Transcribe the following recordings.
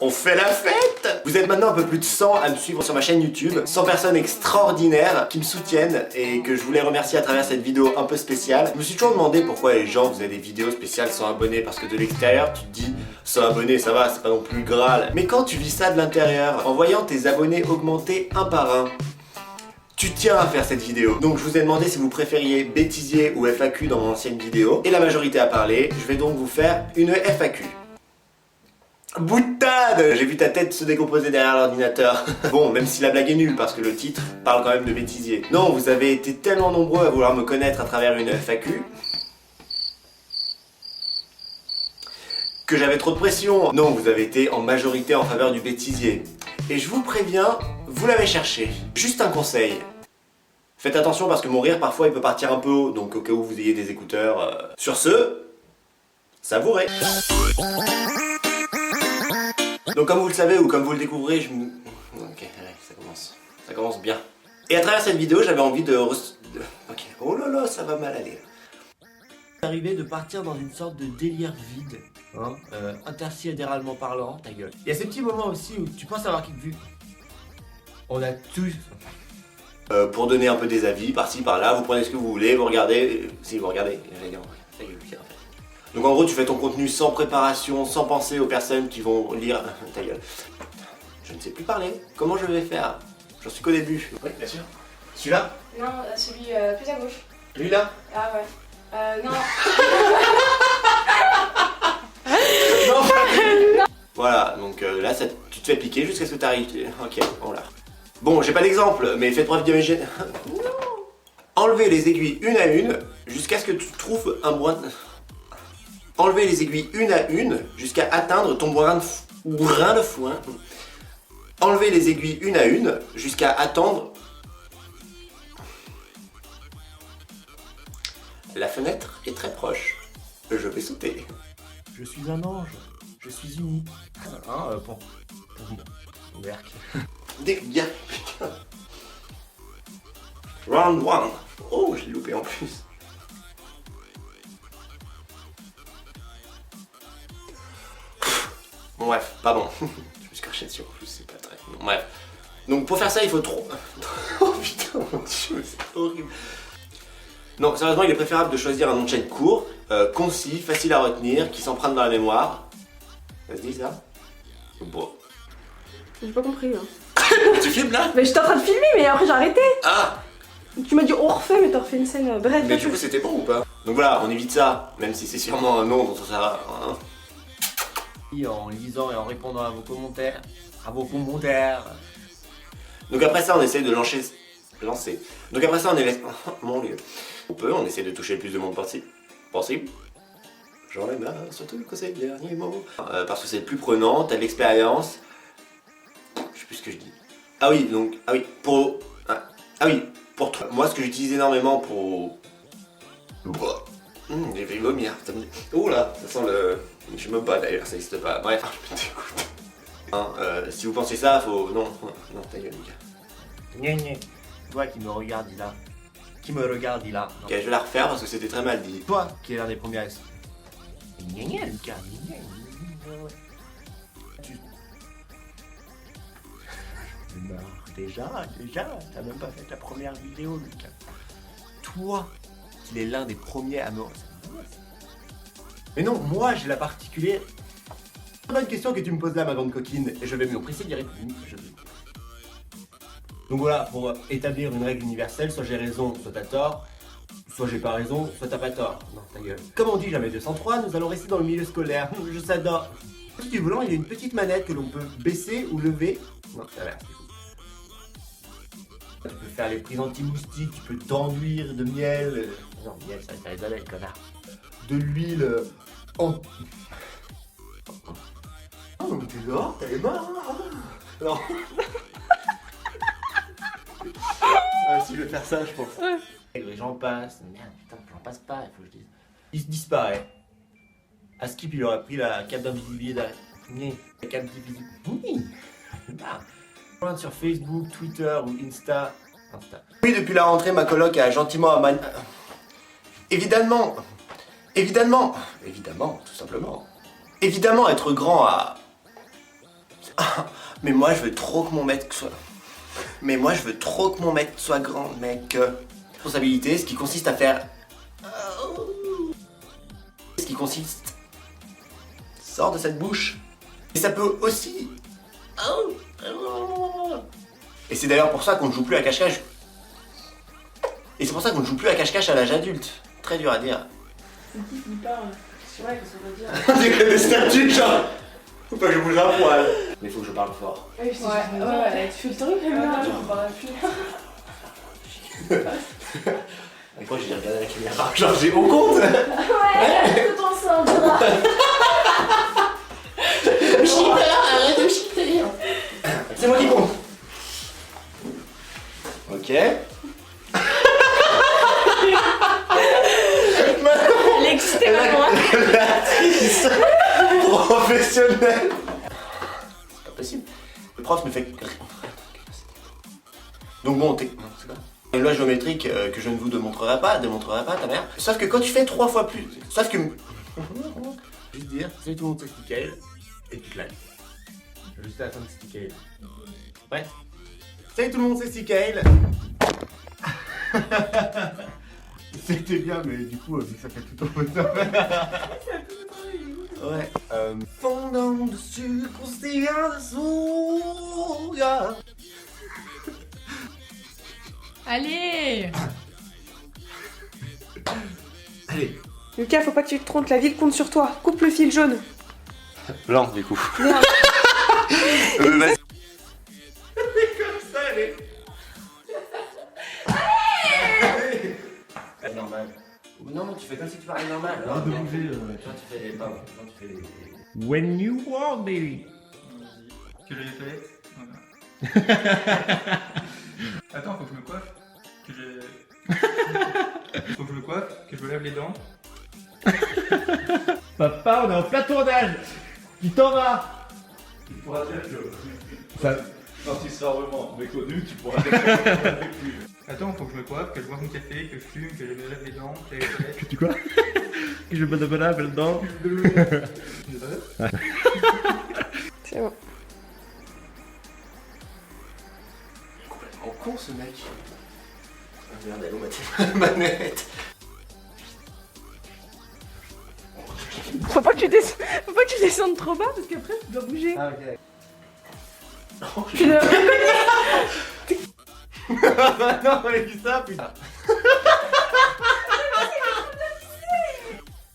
On fait la fête! Vous êtes maintenant un peu plus de 100 à me suivre sur ma chaîne YouTube. 100 personnes extraordinaires qui me soutiennent et que je voulais remercier à travers cette vidéo un peu spéciale. Je me suis toujours demandé pourquoi les gens faisaient des vidéos spéciales sans abonnés, parce que de l'extérieur tu te dis 100 abonnés ça va, c'est pas non plus le Graal. Mais quand tu vis ça de l'intérieur, en voyant tes abonnés augmenter un par un, tu tiens à faire cette vidéo. Donc je vous ai demandé si vous préfériez bêtisier ou FAQ dans mon ancienne vidéo. Et la majorité a parlé, je vais donc vous faire une FAQ. Boutade! J'ai vu ta tête se décomposer derrière l'ordinateur. Bon, même si la blague est nulle, parce que le titre parle quand même de bêtisier. Non, vous avez été tellement nombreux à vouloir me connaître à travers une FAQ que j'avais trop de pression. Non, vous avez été en majorité en faveur du bêtisier. Et je vous préviens, vous l'avez cherché. Juste un conseil. Faites attention parce que mon rire parfois il peut partir un peu haut, donc au cas où vous ayez des écouteurs. Sur ce, savourez. Donc comme vous le savez ou comme vous le découvrez, je me... Ok, allez, ça commence bien. Et à travers cette vidéo, j'avais envie de... Ok, oh là là, ça va mal aller. Arrivé de partir dans une sorte de délire vide, hein, intersidéralement parlant, ta gueule. Il y a ces petits moments aussi où tu penses avoir quelque vue. On a tous... pour donner un peu des avis, par-ci, par-là, vous prenez ce que vous voulez, vous regardez... Si vous regardez, j'allais dire, ta gueule, en fait. Donc en gros tu fais ton contenu sans préparation, sans penser aux personnes qui vont lire... Ta gueule. Je ne sais plus parler. Comment je vais faire? J'en suis qu'au début. Oui, bien sûr. Celui-là? Non, celui plus à gauche. Lui-là? Ah ouais. Non. Non. Voilà, donc là ça, tu te fais piquer jusqu'à ce que tu arrives. Ok, voilà. Bon, j'ai pas d'exemple, mais faites preuve d'imaginaire. Enlevez les aiguilles une à une jusqu'à ce que tu trouves un brin... Enlever les aiguilles une à une jusqu'à atteindre ton brin de foin. Enlever les aiguilles une à une jusqu'à attendre... La fenêtre est très proche. Je vais sauter. Je suis un ange. Je suis unique. Hein, pour Berk. Dégage. Round one. Oh, je l'ai loupé en plus. Bon, bref, pardon. Je me suis craché dessus en plus, c'est pas très... Bon, bref. Donc pour faire ça, il faut trop... Oh putain, mon dieu, c'est horrible. Non, sérieusement, il est préférable de choisir un nom de chaîne court, concis, facile à retenir, qui s'emprunte dans la mémoire. Ça se dit ça? Bon. J'ai pas compris. Hein. Tu filmes là? Mais j'étais en train de filmer, mais après j'ai arrêté. Ah! Tu m'as dit on refait, mais t'as refait une scène. Bref. Mais du coup, c'était bon ou pas? Donc voilà, on évite ça, même si c'est sûrement un nom dont on sert hein. En lisant et en répondant à vos commentaires. Donc après ça, on essaie de lancer. Donc après ça, on est... Mon lieu. On essaie de toucher le plus de monde possible. J'en ai marre, surtout quand c'est le dernier mot. Parce que c'est le plus prenant, t'as de l'expérience. Je sais plus ce que je dis. Ah oui, donc... Ah oui, pour... Ah oui, pour toi. Moi, ce que j'utilise énormément pour... J'ai fait vomir. Oh là, ça sent le... Je me bats d'ailleurs, ça n'existe pas. Bref, je me dégoûte. Hein, si vous pensez ça, faut... Non, ta gueule, Lucas. Toi qui me regardes, il a... Ok, je vais la refaire parce que c'était très mal dit. Toi qui es l'un des premiers à... Lucas. Déjà, t'as même pas fait ta première vidéo, Lucas. Toi qui es l'un des premiers à me... Mais non, moi j'ai la particulière... Bonne question que tu me poses là, ma grande coquine, et je vais m'empresser d'y répondre. Donc voilà, pour établir une règle universelle, soit j'ai raison, soit t'as tort, soit j'ai pas raison, soit t'as pas tort. Non, ta gueule. Comme on dit jamais 203, nous allons rester dans le milieu scolaire. Je s'adore. Du volant, il y a une petite manette que l'on peut baisser ou lever. Non, ça a l'air, c'est cool. Tu peux faire les prises anti-moustiques, tu peux t'enduire de miel. Non, miel, ça va les abeilles, connard. De l'huile en... Oh, mais t'es dehors, t'es mort, hein? Non. Si je vais faire ça, je pense. Ouais. Et j'en passe. Merde, putain, j'en passe pas, il faut que je dise. Il disparaît. À Skip, il aurait pris la cape d'invisibilité derrière. La cape d'invisibilité. Oui. Sur Facebook, Twitter ou Insta. Oui, depuis la rentrée, ma coloc a gentiment Évidemment, tout simplement. Évidemment, être grand a Ah, mais moi je veux trop que mon maître soit... Mais moi je veux trop que mon maître soit grand, mec. Responsabilité, ce qui consiste à faire... Ce qui consiste... Sors de cette bouche. Et ça peut aussi... Et c'est d'ailleurs pour ça qu'on ne joue plus à cache-cache. Et c'est pour ça qu'on ne joue plus à cache-cache à l'âge adulte. Très dur à dire. C'est qui parle? C'est vrai que ça veut dire. On dirait des statues, genre. Faut pas que je bouge un poil. Mais faut que je parle fort. Ouais, tu fais le truc, là. Mais quoi, j'ai regardé la caméra, genre j'ai au compte. Ouais, tout ensemble. Arrête de cheater. C'est moi qui compte. Ok. Elle est excitée maintenant. L'actrice professionnelle. C'est pas possible. Le prof me fait... Donc bon, c'est quoi? Une loi géométrique que je ne vous démontrerai pas ta mère. Sauf que quand tu fais 3 fois plus... Sauf que... Juste dire, salut tout le monde, c'est Mickaël. Et tu claques. Juste à la fin de c'est Mickaël. Ouais. Salut tout le monde, c'est Mickaël. C'était bien, mais du coup, vu que ça fait tout au temps. Ouais. Fondant dessus, croustillant dessous. Allez. Allez. Lucas, faut pas que tu te trompes, la ville compte sur toi. Coupe le fil jaune. Blanc, du coup. Merde. Vas-y. Comme ça, allez. C'est normal. Non, tu fais comme si tu parlais normal. Arrête de bouger. Toi, tu fais les... Pardon. Toi, tu fais les... When you want, baby. Que je les toilettes. Attends, faut que je me coiffe. Que je... Faut que je me coiffe, que je me lave les dents. Papa, on est en plein tournage. Tu t'en vas. Tu pourras dire que Ça... quand tu seras vraiment méconnu, tu pourras dire que avec lui. Attends, faut que je me coiffe, que je boive mon café, que je fume, que je me lave les dents, que je les toilettes. Que tu quoi? Que je me donne dedans. C'est bon. Complètement con, ce mec. Ah, merde, elle a ma manette. Faut pas que tu descendes trop bas parce qu'après tu dois bouger. Ah, ok. Tu le... Non, on a dit ça, putain.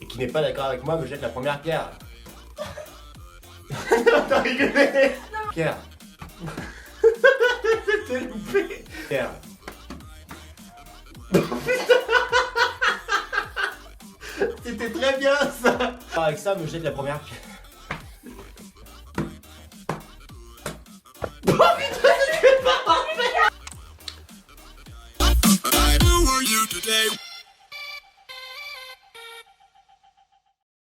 Et qui n'est pas d'accord avec moi me jette la première pierre. Non, t'as rigolé. Pierre. C'était loupé. Pierre. C'était très bien ça. Avec ça me jette la première pierre. I know you today.